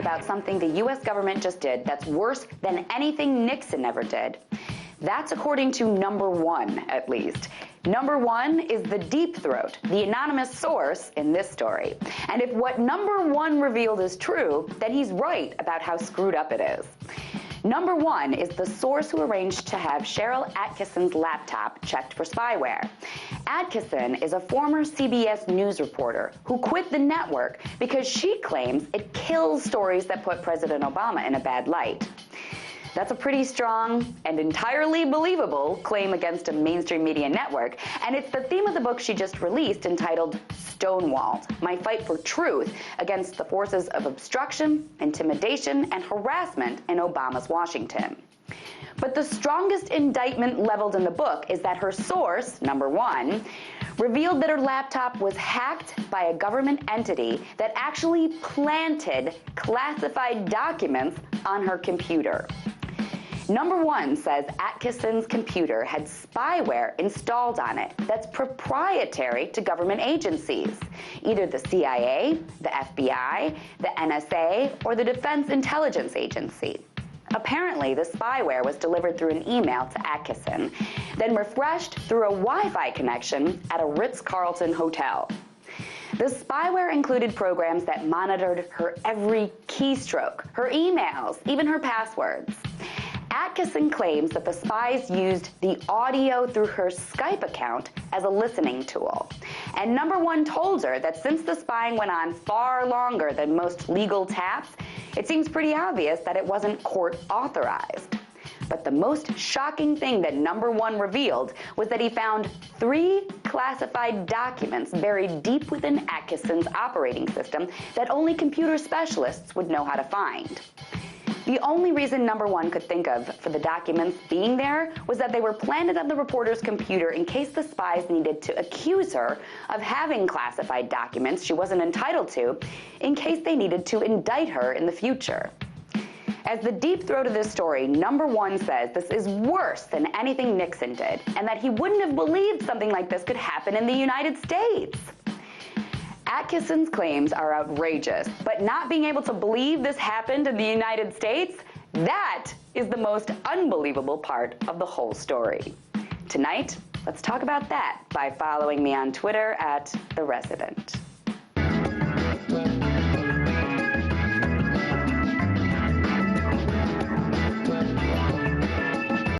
about something the U.S. government just did that's worse than anything Nixon ever did. That's according to number one, at least. Number one is the Deep Throat, the anonymous source in this story. And if what number one revealed is true, then he's right about how screwed up it is. Number one is the source who arranged to have Sharyl Attkisson's laptop checked for spyware. Attkisson is a former CBS news reporter who quit the network because she claims it kills stories that put President Obama in a bad light. That's a pretty strong and entirely believable claim against a mainstream media network, and it's the theme of the book she just released entitled Stonewalled, My Fight for Truth Against the Forces of Obstruction, Intimidation, and Harassment in Obama's Washington. But the strongest indictment leveled in the book is that her source, number one, revealed that her laptop was hacked by a government entity that actually planted classified documents on her computer. Number one says Attkisson's computer had spyware installed on it that's proprietary to government agencies, either the CIA, the FBI, the NSA, or the Defense Intelligence Agency. Apparently, the spyware was delivered through an email to Attkisson, then refreshed through a Wi-Fi connection at a Ritz-Carlton hotel. The spyware included programs that monitored her every keystroke, her emails, even her passwords. Attkisson claims that the spies used the audio through her Skype account as a listening tool. And number one told her that since the spying went on far longer than most legal taps, it seems pretty obvious that it wasn't court authorized. But the most shocking thing that number one revealed was that he found 3 classified documents buried deep within Attkisson's operating system that only computer specialists would know how to find. The only reason number one could think of for the documents being there was that they were planted on the reporter's computer in case the spies needed to accuse her of having classified documents she wasn't entitled to, in case they needed to indict her in the future. As the deep throat of this story, number one says this is worse than anything Nixon did, and that he wouldn't have believed something like this could happen in the United States. Attkisson's claims are outrageous, but not being able to believe this happened in the United States, that is the most unbelievable part of the whole story. Tonight, let's talk about that by following me on Twitter @TheResident.